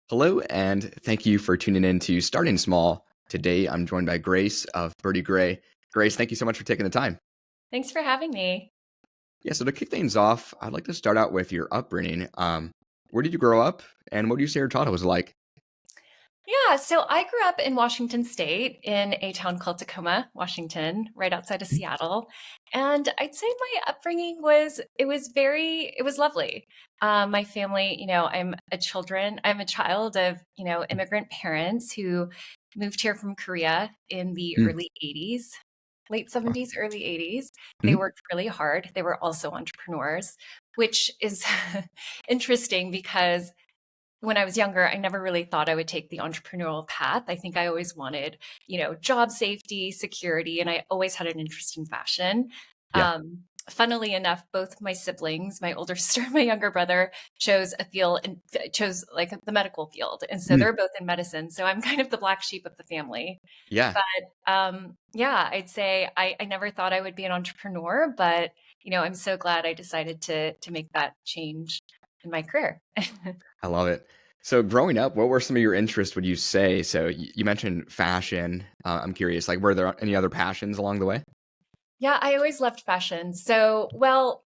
Hello, and thank you for tuning in to Starting Small. Today, I'm joined by Grace of Birdy Grey. Grace, thank you so much for taking the time. Thanks for having me. Yeah, so to kick things off, I'd like to start out with your upbringing. Where did you grow up, and what do you say your childhood was like? Yeah, so I grew up in Washington State in a town called Tacoma, Washington, right outside of Seattle. And I'd say my upbringing was lovely. My family, I'm a child of, immigrant parents who moved here from Korea in the Mm, early 80s, late 70s, early 80s. They mhm. worked really hard. They were also entrepreneurs, which is interesting because when I was younger, I never really thought I would take the entrepreneurial path. I think I always wanted, job safety, security, and I always had an interest in fashion. Yeah. Funnily enough, both my siblings, my older sister and my younger brother, chose a field and chose like the medical field. And so Mm, they're both in medicine. So I'm kind of the black sheep of the family. yeah, But yeah, I'd say I never thought I would be an entrepreneur, but I'm so glad I decided to make that change in my career. I love it. So, growing up, what were some of your interests, would you say? So, you mentioned fashion. I'm curious, like, were there any other passions along the way? Yeah, I always loved fashion. So, well,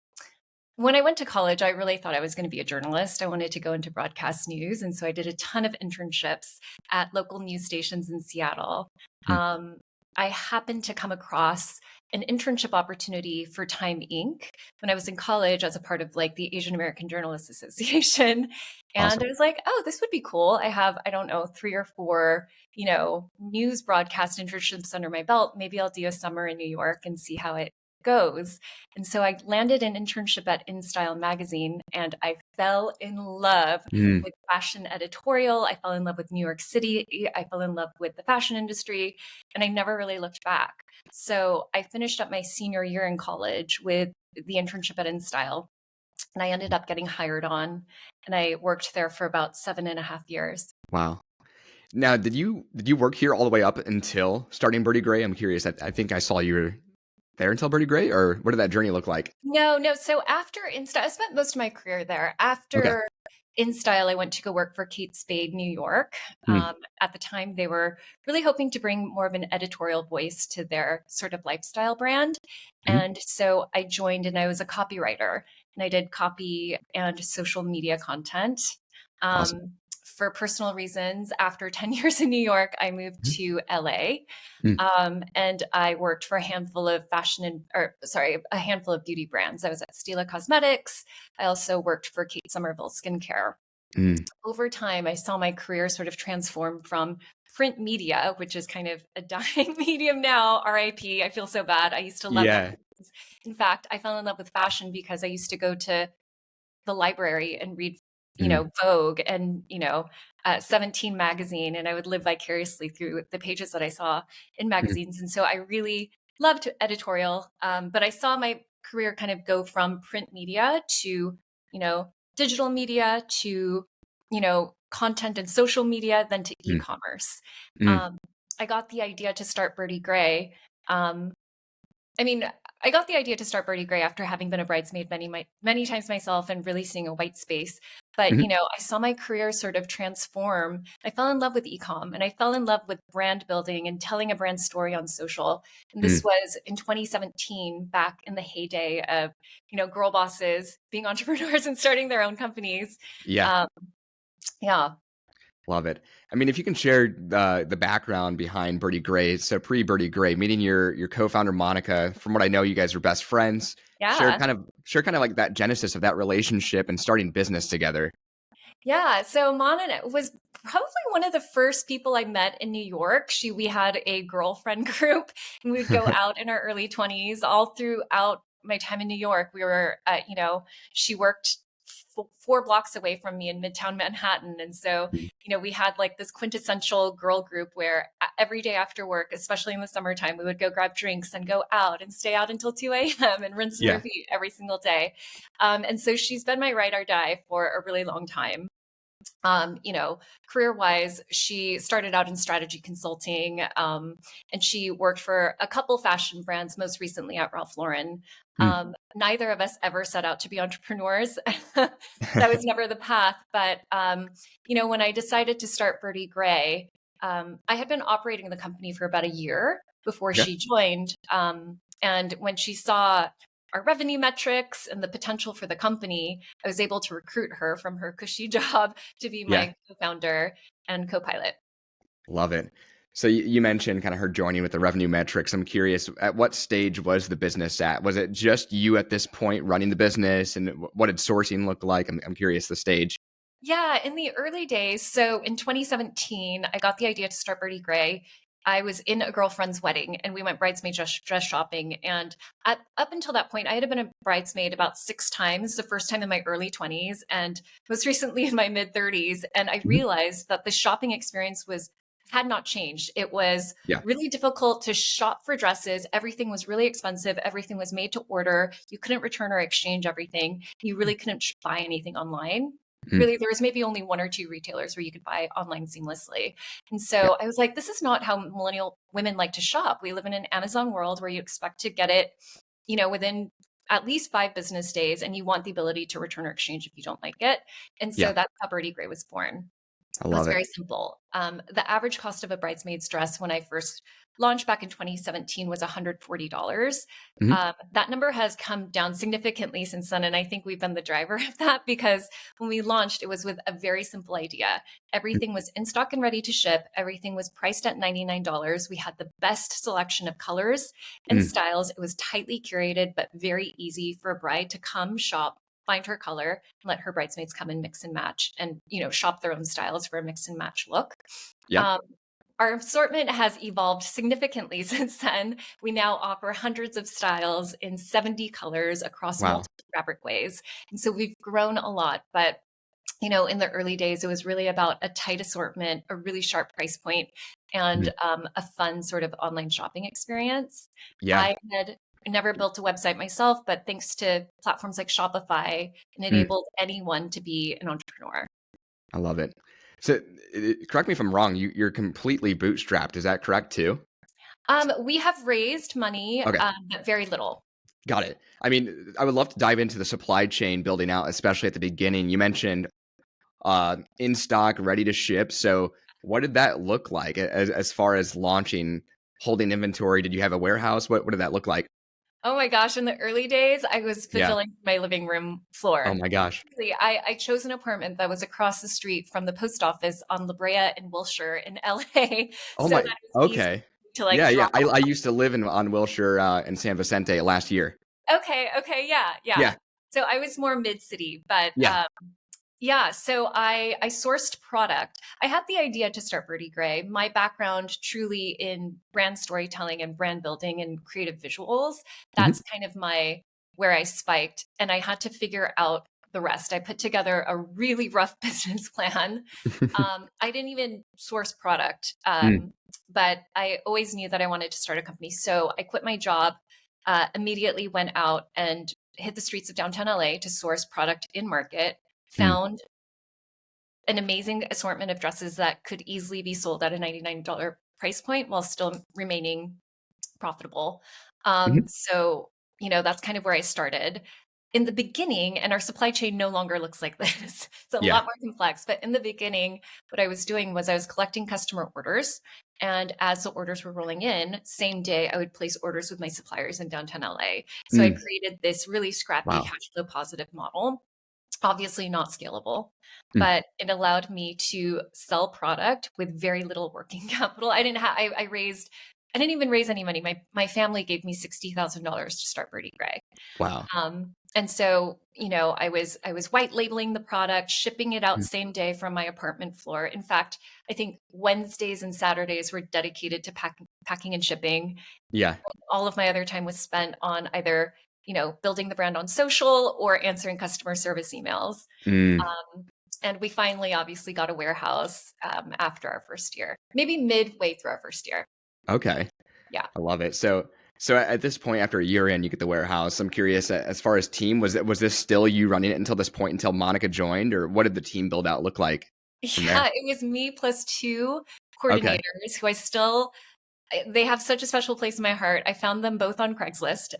when I went to college, I really thought I was going to be a journalist. I wanted to go into broadcast news. And so I did a ton of internships at local news stations in Seattle. Mm, Um, I happened to come across an internship opportunity for Time Inc. when I was in college as a part of like the Asian American Journalists Association. And I awesome. was like, oh, this would be cool. I have, I don't know, three or four, news broadcast internships under my belt. Maybe I'll do a summer in New York and see how it goes. And so I landed an internship at InStyle magazine and I fell in love Mm, with fashion editorial. I fell in love with New York City. I fell in love with the fashion industry and I never really looked back. So I finished up my senior year in college with the internship at InStyle and I ended up getting hired on and I worked there for about 7.5 years. wow. Now, did you work here all the way up until starting Birdie Gray? I'm curious. I think I saw you were there until Birdie Gray, or what did that journey look like? No, no. So after InStyle, I spent most of my career there. Okay. After InStyle, I went to go work for Kate Spade New York. Mm, At the time, they were really hoping to bring more of an editorial voice to their sort of lifestyle brand. mhm. And so I joined and I was a copywriter and I did copy and social media content. Awesome. For personal reasons, after 10 years in New York, I moved Mhm. to LA. Mm, And I worked for a handful of a handful of beauty brands. I was at Stila Cosmetics. I also worked for Kate Somerville Skincare. mm. Over time, I saw my career sort of transform from print media, which is kind of a dying medium now, RIP. I feel so bad. I used to love Yeah. magazines. In fact, I fell in love with fashion because I used to go to the library and read, Mm, Vogue and, 17 magazine, and I would live vicariously through the pages that I saw in mm, magazines. And so I really loved editorial, but I saw my career kind of go from print media to, you know, digital media to, content and social media, then to mm, e-commerce. mm. Um, I got the idea to start Birdie Grey. Um, I mean, I got the idea to start Birdy Grey after having been a bridesmaid many times myself and really seeing a white space. But Mhm. I saw my career sort of transform. I fell in love with ecom and I fell in love with brand building and telling a brand story on social. And this Mm. was in 2017, back in the heyday of girl bosses being entrepreneurs and starting their own companies. Yeah, Um, yeah, love it. I mean, if you can share the background behind Birdie Gray, so pre-Birdie Gray, meeting your co-founder Monica. From what I know, you guys were best friends. yeah. Share kind of like that genesis of that relationship and starting business together. Yeah, so Mana was probably one of the first people I met in New York. We had a girlfriend group, and we would go out in our early 20s. All throughout my time in New York, we were, she worked 4 blocks away from me in Midtown Manhattan, and so Mm, we had like this quintessential girl group where every day after work, especially in the summertime, we would go grab drinks and go out and stay out until 2 a.m. and rinse and yeah. repeat every single day. And so she's been my ride or die for a really long time. You know, career wise, she started out in strategy consulting, and she worked for a couple fashion brands, most recently at Ralph Lauren. Mm. Neither of us ever set out to be entrepreneurs. That was never the path. But, you know, when I decided to start Birdy Grey, I had been operating the company for about a year before Okay. she joined. And when she saw our revenue metrics and the potential for the company, I was able to recruit her from her cushy job to be Yeah. my co-founder and co-pilot. Love it. So you mentioned kind of her joining with the revenue metrics. I'm curious, at what stage was the business at? Was it just you at this point running the business, and what did sourcing look like? I'm curious the stage. Yeah, in the early days. So in 2017, I got the idea to start Birdy Grey. I was in a girlfriend's wedding and we went bridesmaid dress shopping. And up until that point, I had been a bridesmaid about 6 times, the first time in my early 20s and most recently in my mid 30s. And I Mhm. realized that the shopping experience had not changed. It was Yeah. really difficult to shop for dresses. Everything was really expensive. Everything was made to order. You couldn't return or exchange everything. You really couldn't buy anything online. Mm. Really, there was maybe only one or two retailers where you could buy online seamlessly. And Yeah. so I was like, this is not how millennial women like to shop. We live in an Amazon world where you expect to get it, you know, within at least 5 business days, and you want the ability to return or exchange if you don't like it. And so Yeah. that's how Birdie Grey was born. I It was love it. very simple. The average cost of a bridesmaid's dress when I first launched back in 2017 was $140. Mhm. That number has come down significantly since then. And I think we've been the driver of that because when we launched, it was with a very simple idea. Mm. Everything was in stock and ready to ship. Everything was priced at $99. We had the best selection of colors and Mm. styles. It was tightly curated, but very easy for a bride to come shop, find her color, let her bridesmaids come and mix and match and, you know, shop their own styles for a mix and match look. Yeah. um, our assortment has evolved significantly since then. We now offer hundreds of styles in 70 colors across Wow. multiple fabric ways, and so we've grown a lot. But you know, in the early days, it was really about a tight assortment, a really sharp price point, and Mhm. a fun sort of online shopping experience. Yeah. I had never built a website myself, but thanks to platforms like Shopify, it Mm. enabled anyone to be an entrepreneur. I love it. So, correct me if I'm wrong. You're completely bootstrapped. Is that correct too? We have raised money, Okay. but very little. Got it. I mean, I would love to dive into the supply chain building out, especially at the beginning. You mentioned in stock, ready to ship. So, what did that look like as far as launching, holding inventory? Did you have a warehouse? What did that look like? Oh my gosh, in the early days, I was Yeah. fulfilling my living room Oh floor. my gosh. Basically, I chose an apartment that was across the street from the post office on La Brea in Wilshire in LA, Oh so that my. it was easy Okay. to like Yeah, yeah. drop. I used to live in on Wilshire in San Vicente last year. Okay, okay, yeah, yeah. Yeah. So I was more mid-city, but Yeah. yeah, so I sourced product. I had the idea to start Birdie Grey. My background truly in brand storytelling and brand building and creative visuals. Mhm. That's kind of my where I spiked, and I had to figure out the rest. I put together a really rough business plan. I didn't even source product, Mm. but I always knew that I wanted to start a company. So I quit my job, immediately went out and hit the streets of downtown LA to source product in market, Mm. found an amazing assortment of dresses that could easily be sold at a $99 price point while still remaining profitable. Mhm. So, you know, that's kind of where I started. In the beginning, and our supply chain no longer looks like this. It's a Yeah. lot more complex. But in the beginning, what I was doing was I was collecting customer orders. And as the orders were rolling in, same day, I would place orders with my suppliers in downtown LA. So I Mm. created this really scrappy Wow. cash flow positive model, obviously not scalable, Mm. but it allowed me to sell product with very little working capital. I didn't have, I didn't even raise any money. My family gave me $60,000 to start Birdie Grey. Wow. And so, you know, I was white labeling the product, shipping it out Mm. same day from my apartment floor. In fact, I think Wednesdays and Saturdays were dedicated to packing and shipping. Yeah. All of my other time was spent on either, you know, building the brand on social or answering customer service emails. Mm. And we finally obviously got a warehouse after our first year, maybe midway through our first year. Okay. Yeah. I love it. So at this point, after a year in, you get the warehouse. I'm curious, as far as team, was this still you running it until this point, until Monica joined, or what did the team build out look like? from there? Yeah, it was me plus 2 Okay. coordinators who they have such a special place in my heart. I found them both on Craigslist.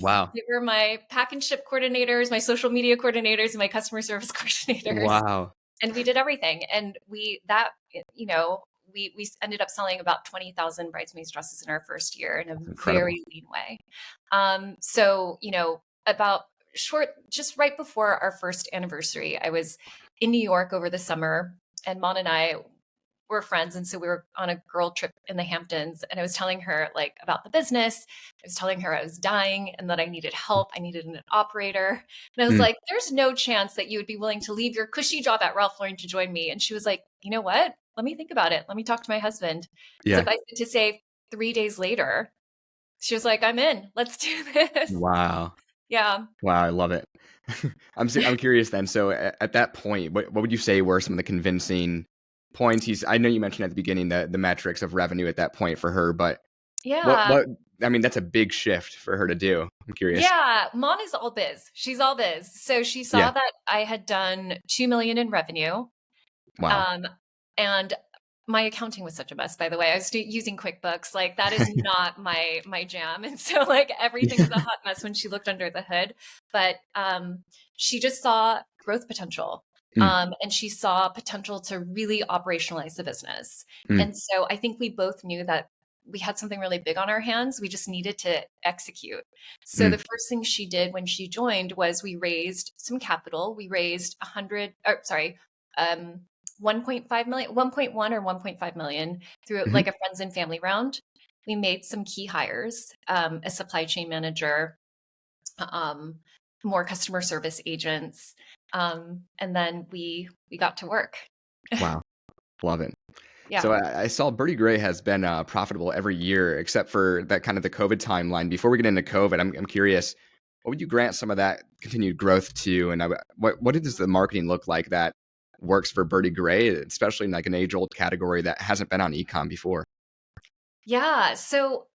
Wow. They were my pack and ship coordinators, my social media coordinators, and my customer service coordinators. Wow. And we did everything. And you know, we ended up selling about 20,000 bridesmaids dresses in our first year in a That's incredible. very lean way. So, about just right before our first anniversary, I was in New York over the summer, and Mon and I were friends. And so we were on a girl trip in the Hamptons, and I was telling her like about the business. I was telling her I was dying and that I needed help. I needed an operator. And I was Mm, like, there's no chance that you would be willing to leave your cushy job at Ralph Lauren to join me. And she was like, you know what? Let me think about it. Let me talk to my husband. yeah. Suffice it to say, 3 days later, she was like, I'm in. Let's do this. Wow. Yeah. Wow, I love it. I'm curious then. So at that point, what would you say were some of the convincing points? I know you mentioned at the beginning the metrics of revenue at that point for her, but Yeah. what I mean, that's a big shift for her to do. I'm curious. Yeah, Mon is all biz. She's all biz. So she saw Yeah. that I had done 2 million in revenue. Wow. Um, and my accounting was such a mess, by the way. I was using QuickBooks. Like that is not my jam. And so like everything was a hot mess when she looked under the hood. But she just saw growth potential. Mm, And she saw potential to really operationalize the business. mm, And so I think we both knew that we had something really big on our hands. We just needed to execute. So mm. the first thing she did when she joined was we raised some capital. We raised 100, or sorry, 1.5 million, 1.1 or 1.5 million through Mhm. like a friends and family round. We made some key hires, a supply chain manager, um, more customer service agents, and then we got to work. Wow. Love it. So Yeah. I saw Birdy Grey has been profitable every year except for that kind of the COVID timeline. Before we get into COVID, I'm curious, what would you grant some of that continued growth to? And what does the marketing look like that works for Birdy Grey, especially in like an age old category that hasn't been on ecom before? Yeah. So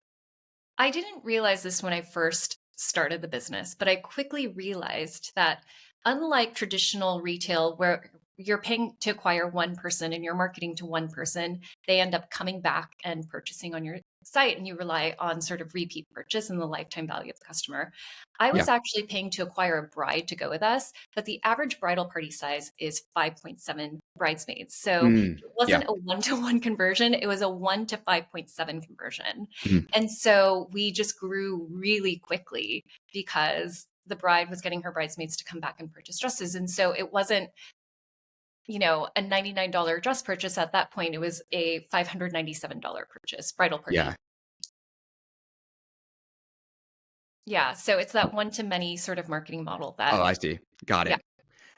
I didn't realize this when I first started the business, but I quickly realized that unlike traditional retail, where you're paying to acquire one person and you're marketing to one person, they end up coming back and purchasing on your site, and you rely on sort of repeat purchase and the lifetime value of the customer. I Yeah. was actually paying to acquire a bride to go with us, but the average bridal party size is 5.7 bridesmaids. So Mm, it yeah. wasn't a 1-to-1 conversion, it was a 1 to 5.7 conversion. Mm, And so we just grew really quickly because the bride was getting her bridesmaids to come back and purchase dresses. And so it wasn't, a $99 dress purchase at that point. It was a $597 purchase, bridal yeah. party. Yeah. So it's that one to many sort of marketing model Oh, that, I see. Got yeah.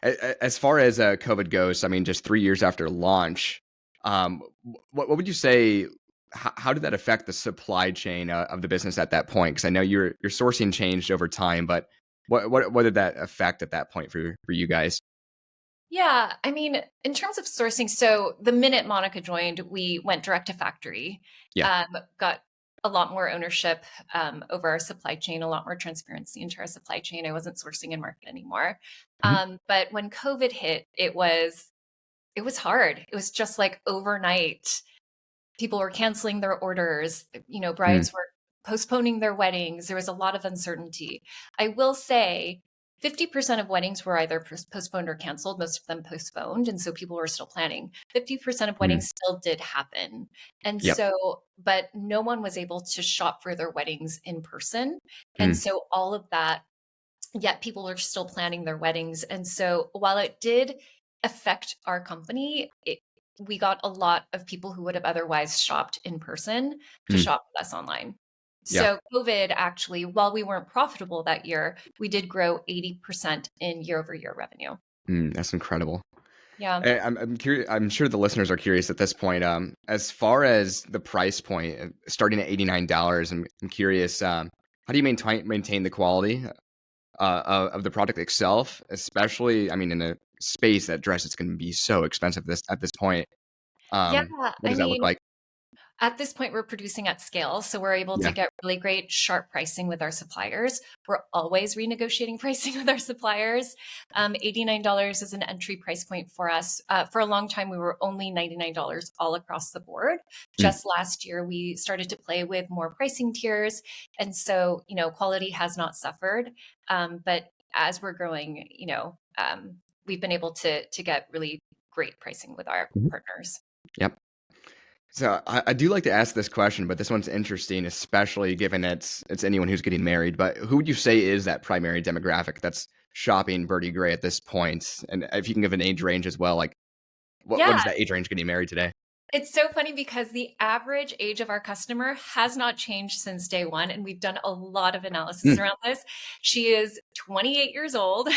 it. As far as COVID goes, I mean, just 3 years after launch, what would you say? How did that affect the supply chain of the business at that point? Because I know your sourcing changed over time, but what did that affect at that point for you guys? Yeah, I mean, in terms of sourcing, so the minute Monica joined, we went direct to factory, Yeah. got a lot more ownership over our supply chain, a lot more transparency into our supply chain. I wasn't sourcing in market anymore. Mhm. But when COVID hit, it was hard. It was just like overnight people were canceling their orders, Mm, brides were postponing their weddings. There was a lot of uncertainty. I will say 50% of weddings were either postponed or canceled, most of them postponed. And so people were still planning. 50% of mm, weddings still did happen. And yep. so, but no one was able to shop for their weddings in person. And Mm, so all of that, yet people are still planning their weddings. And so while it did affect our company, we got a lot of people who would have otherwise shopped in person to mm, shop with us online. yeah. So COVID actually, while we weren't profitable that year, we did grow 80% in year over year revenue. That's incredible. Yeah. I'm curious. I'm sure the listeners are curious at this point. As far as the price point, starting at $89, I'm curious. How do you maintain the quality of the product itself, especially, I mean, in a space that dress is going to be so expensive at this point. Yeah. What I does that look mean, like? At this point, we're producing at scale, so we're able to Yeah. get really great, sharp pricing with our suppliers. We're always renegotiating pricing with our suppliers. $89 is an entry price point for us. For a long time, we were only $99 all across the board. Mm. Just last year, we started to play with more pricing tiers, and so quality has not suffered. But as we're growing, we've been able to get really great pricing with our Mhm. partners. Yep. So I do like to ask this question, but this one's interesting, especially given it's anyone who's getting married. But who would you say is that primary demographic that's shopping Birdy Grey at this point? And if you can give an age range as well, like what Yeah, is that age range getting married today? it's so funny because the average age of our customer has not changed since day one, and we've done a lot of analysis Mm, around this. She is 28 years old.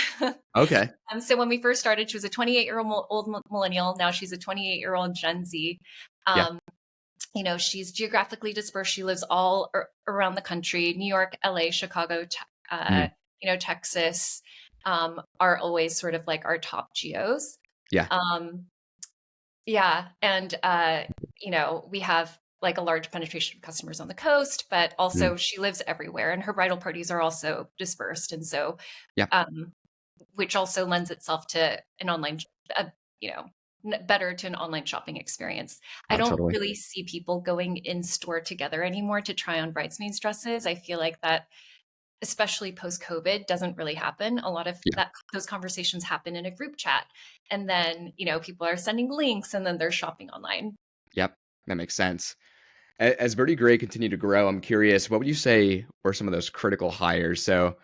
okay. So when we first started, she was a 28-year-old old millennial. Now she's a 28-year-old Gen Z. Yeah. Um, she's geographically dispersed. She lives all around the country. New York, LA, Chicago, Mm, Texas, are always sort of like our top geos. yeah. Um, yeah, and we have like a large penetration of customers on the coast, but Mm, also she lives everywhere, and her bridal parties are also dispersed, and so yeah. um, which also lends itself to an online, uh, you know, better to an online shopping experience. I Oh, don't totally. really see people going in store together anymore to try on bridesmaids dresses. I feel like that, especially post COVID, doesn't really happen. A lot of Yeah. that those conversations happen in a group chat, and then people are sending links, and then they're shopping online. Yep. That makes sense. As Birdy Grey continued to grow, I'm curious, what would you say were some of those critical hires? So,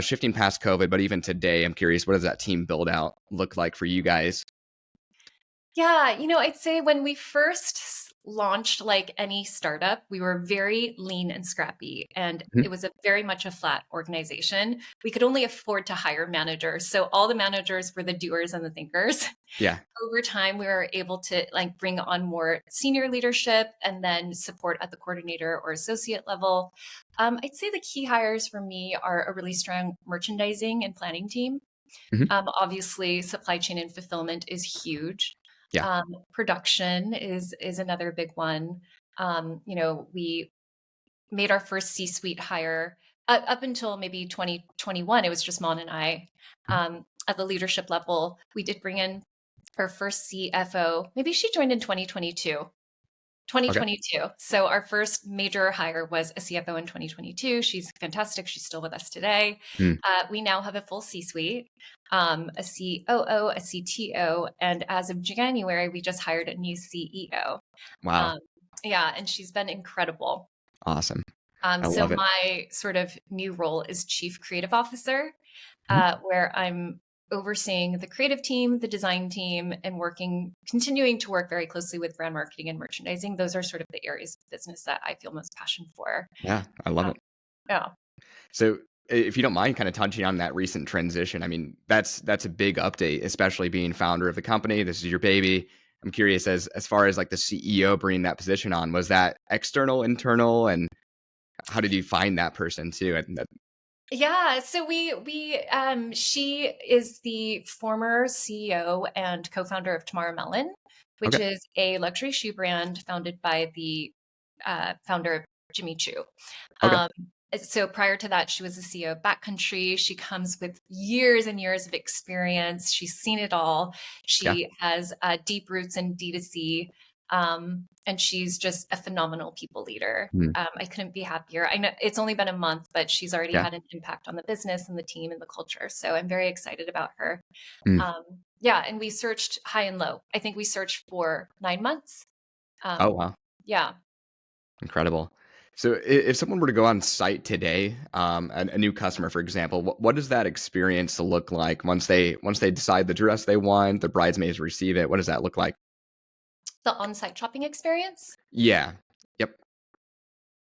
shifting past COVID, but even today, I'm curious, what does that team build out look like for you guys? Yeah, I'd say when we first launched, like any startup, we were very lean and scrappy, and Mhm. it was a very much a flat organization. We could only afford to hire managers, so all the managers were the doers and the thinkers. Yeah. Over time, we were able to like bring on more senior leadership and then support at the coordinator or associate level. I'd say the key hires for me are a really strong merchandising and planning team. Mhm. Obviously, supply chain and fulfillment is huge. Yeah. Production is another big one. We made our first C-suite hire up until maybe 2021. It was just Mon and I Mhm. at the leadership level. We did bring in our first CFO. Maybe she joined in 2022. Okay. 2022. So our first major hire was a CFO in 2022. She's fantastic. She's still with us today. Mm. We now have a full C-suite, a COO, a CTO, and as of January, we just hired a new CEO. Wow. Um, yeah, and she's been incredible. Awesome. I So love it. my sort of new role is Chief Creative Officer, Mhm. where I'm overseeing the creative team, the design team, and continuing to work very closely with brand marketing and merchandising. Those are sort of the areas of business that I feel most passion for. Yeah, I love Uh, it. yeah. So, if you don't mind kind of touching on that recent transition, I mean, that's a big update, especially being founder of the company. This is your baby. I'm curious as far as like the CEO bringing that position on, was that external, internal, and how did you find that person too? And that, Yeah, so she is the former CEO and co-founder of Tomorrow Melon, which okay. is a luxury shoe brand founded by the founder of Jimmy Choo. Okay. Um, so prior to that, she was the CEO of Backcountry. She comes with years and years of experience. She's seen it all. Yeah. She has deep roots in D2C, and she's just a phenomenal people leader. Mm, I couldn't be happier. I know it's only been a month, but she's already yeah. had an impact on the business and the team and the culture. So I'm very excited about her. Mm. Um, yeah, and we searched high and low. I think we searched for 9 months. Oh, Um, wow. yeah. Incredible. So if someone were to go on site today, a new customer, for example, what does that experience look like once they decide the dress they want, the bridesmaids receive it? What does that look like? The on-site shopping experience. Yeah. Yep.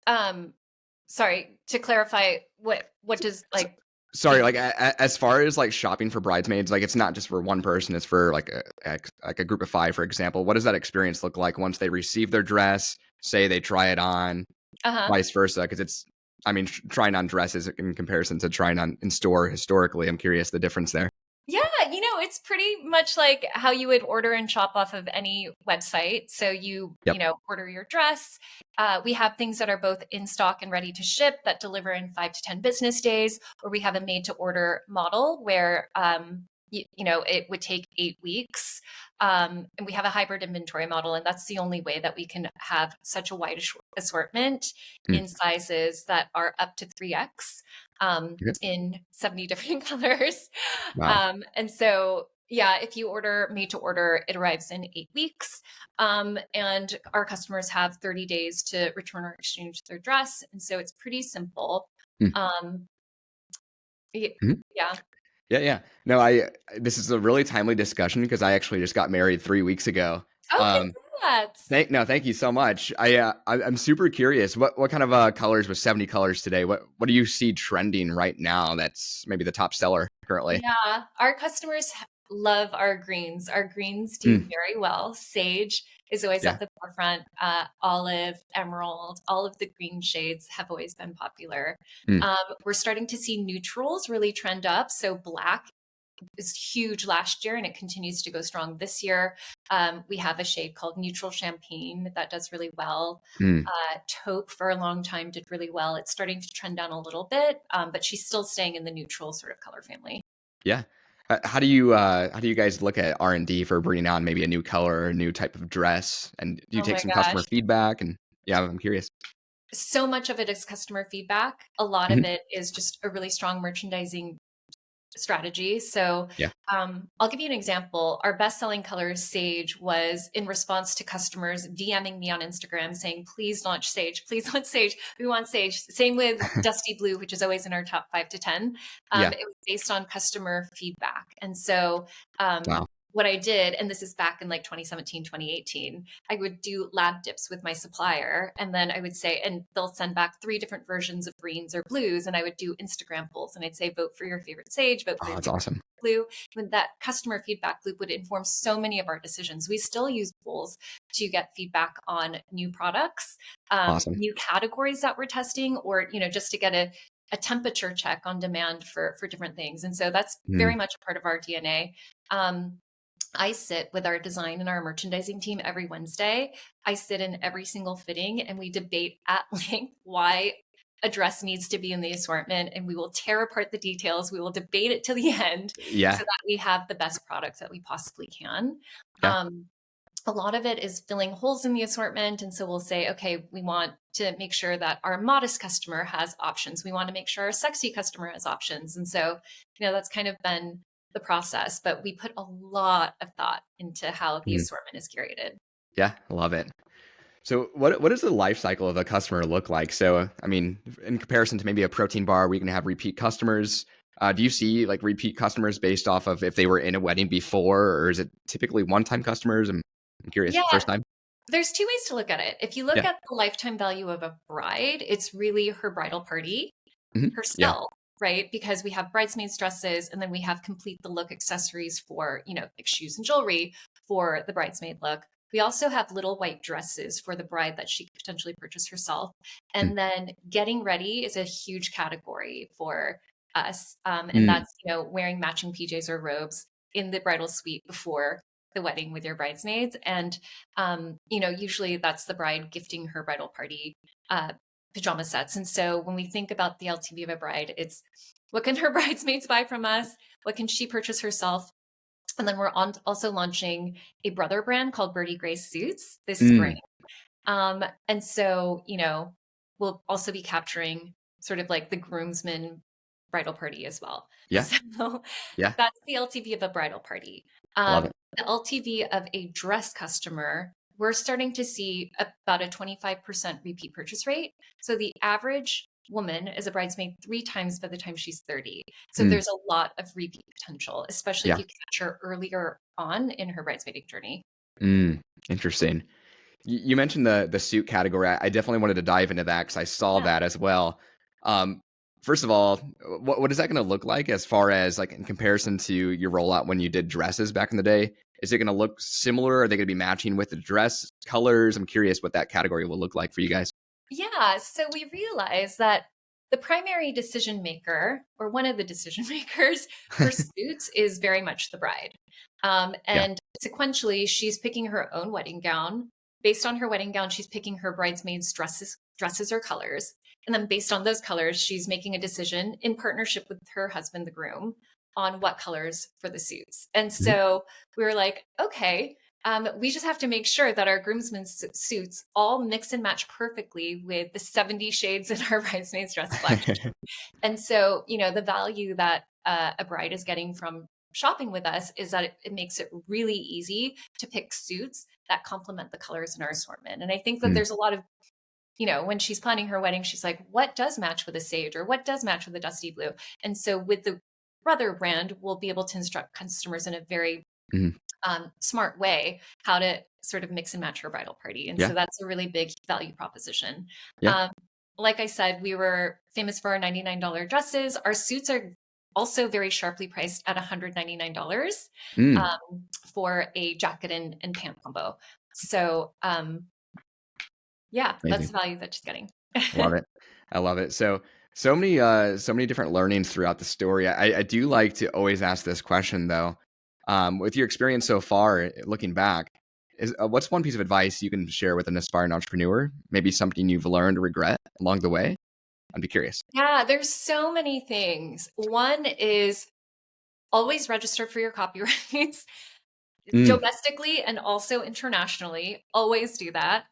Um, sorry, to clarify, what S- does s- like Sorry, being like as far as like shopping for bridesmaids, like it's not just for one person; it's for like a group of five, for example. What does that experience look like once they receive their dress? Say they try it on, uh-huh. vice versa, because it's. I mean, trying on dresses in comparison to trying on in store historically. I'm curious the difference there. Yeah, it's pretty much like how you would order and shop off of any website. So Yep. order your dress. We have things that are both in stock and ready to ship that deliver in 5 to 10 business days, or we have a made to order model where, it would take 8 weeks. And we have a hybrid inventory model, and that's the only way that we can have such a wide assortment Mm. in sizes that are up to 3X, Okay. in 70 different colors. Wow. And so, yeah, if you order made to order, it arrives in 8 weeks. And our customers have 30 days to return or exchange their dress. And so it's pretty simple. Mm. Um, Mhm. yeah. Yeah, yeah. No, this is a really timely discussion because I actually just got married 3 weeks ago. Oh, Um, congrats. thank you so much. I'm super curious. What kind of colors with 70 colors today? What do you see trending right now? That's maybe the top seller currently. Yeah, our customers love our greens. Our greens do Mm. very well. Sage is always Yeah. at the forefront. Olive, emerald, all of the green shades have always been popular. Mm. We're starting to see neutrals really trend up. So black was huge last year and it continues to go strong this year. We have a shade called neutral champagne that does really well. Mm. Taupe for a long time did really well. It's starting to trend down a little bit, but she's still staying in the neutral sort of color family. Yeah. How do you guys look at R&D for bringing on maybe a new color or a new type of dress? And do you Oh take my some gosh. customer feedback? And yeah, I'm curious. So much of it is customer feedback. A lot of Mhm. it is just a really strong merchandising strategy. So, Yeah. I'll give you an example. Our best selling color, Sage, was in response to customers DMing me on Instagram saying, please launch Sage. Please launch Sage. We want Sage. Same with Dusty Blue, which is always in our top 5 to 10. Yeah. It was based on customer feedback. And so, Wow. what I did, and this is back in like 2017, 2018, I would do lab dips with my supplier. And then I would say, and they'll send back 3 different versions of greens or blues. And I would do Instagram polls and I'd say, vote for your favorite sage, vote for Oh, your that's favorite awesome. blue. And that customer feedback loop would inform so many of our decisions. We still use polls to get feedback on new products, Awesome. new categories that we're testing, or, just to get a temperature check on demand for different things. And so that's Mm. very much a part of our DNA. I sit with our design and our merchandising team every Wednesday. I sit in every single fitting and we debate at length why a dress needs to be in the assortment, and we will tear apart the details. We will debate it to the end so Yeah. that we have the best product that we possibly can. Yeah. Um, a lot of it is filling holes in the assortment. And so we'll say, okay, we want to make sure that our modest customer has options. We want to make sure our sexy customer has options. And so, that's kind of been the process, but we put a lot of thought into how the Mhm. assortment is curated. Yeah. I love it. So what does the life cycle of a customer look like? So, I mean, in comparison to maybe a protein bar where you can have repeat customers, do you see like repeat customers based off of if they were in a wedding before, or is it typically one-time customers? I'm curious. Yeah, First time? there's two ways to look at it. If you look Yeah. at the lifetime value of a bride, it's really her bridal party Yeah. herself, right? Because we have bridesmaids dresses and then we have complete the look accessories for, like shoes and jewelry for the bridesmaid look. We also have little white dresses for the bride that she could potentially purchase herself. Mm. And then getting ready is a huge category for us. And Mm. that's, wearing matching PJs or robes in the bridal suite before the wedding with your bridesmaids. And, usually that's the bride gifting her bridal party uh, pajama sets. And so when we think about the LTV of a bride, it's what can her bridesmaids buy from us? What can she purchase herself? And then also launching a brother brand called Birdy Grey suits this spring. Mm. And so, we'll also be capturing sort of like the groomsmen bridal party as well. Yeah. So Yeah. that's the LTV of a bridal party. I love it. The LTV of a dress customer, we're starting to see about a 25% repeat purchase rate. So the average woman is a bridesmaid 3 times by the time she's 30. So Mm. there's a lot of repeat potential, especially if Yeah. you catch her earlier on in her bridesmaiding journey. Mm. Interesting. You mentioned the suit category. I definitely wanted to dive into that because I saw Yeah. that as well. Um, First of all, what is that going to look like as far as like in comparison to your rollout when you did dresses back in the day? Is it going to look similar? Are they going to be matching with the dress colors? I'm curious what that category will look like for you guys. Yeah. So we realized that the primary decision maker, or one of the decision makers for suits, is very much the bride. Yeah. And sequentially, she's picking her own wedding gown. Based on her wedding gown, she's picking her bridesmaids' dresses or colors. And then based on those colors, she's making a decision in partnership with her husband, the groom, on what colors for the suits. And Mhm. so we were like, okay, we just have to make sure that our groomsmen's suits all mix and match perfectly with the 70 shades in our bridesmaids' dress collection. And so, the value that a bride is getting from shopping with us is that it makes it really easy to pick suits that complement the colors in our assortment. And I think that Mm, there's a lot of, when she's planning her wedding, she's like, what does match with a sage, or what does match with a dusty blue? And so with the Brother brand, we'll be able to instruct customers in a very mhm. smart way how to sort of mix and match her bridal party. And Yeah. so that's a really big value proposition. Yeah. Um, like I said, we were famous for our $99 dresses. Our suits are also very sharply priced at $199 Mm, for a jacket and pant combo. So, yeah, that's amazing. the value that she's getting. Love it. I love it. So many different learnings throughout the story. I do like to always ask this question though. With your experience so far, looking back, is what's one piece of advice you can share with an aspiring entrepreneur? Maybe something you've learned or regret along the way? I'd be curious. Yeah, there's so many things. One is always register for your copyrights. Mm, Domestically and also internationally. Always do that.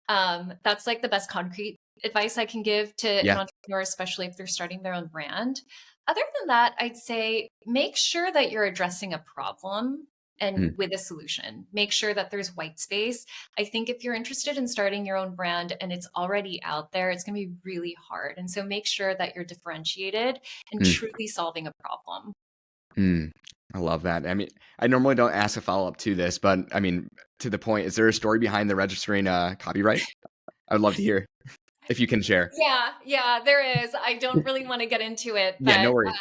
That's like the best concrete advice I can give to an yeah. entrepreneur, especially if they're starting their own brand. Other than that, I'd say make sure that you're addressing a problem and Mm, with a solution. Make sure that there's white space. I think if you're interested in starting your own brand and it's already out there, it's going to be really hard. And so make sure that you're differentiated and mm, truly solving a problem. mm. I love that. I mean, I normally don't ask a follow up to this, but I mean, to the point, is there a story behind the registering copyright? I would love to hear if you can share. Yeah, there is. I don't really want to get into it, Yeah, but no worries.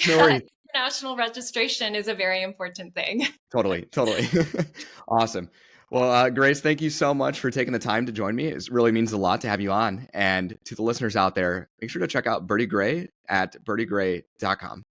No yeah, worries. international registration is a very important thing. Totally, totally. Awesome. Well, Grace, thank you so much for taking the time to join me. It really means a lot to have you on. And to the listeners out there, make sure to check out Birdy Grey at birdygray.com.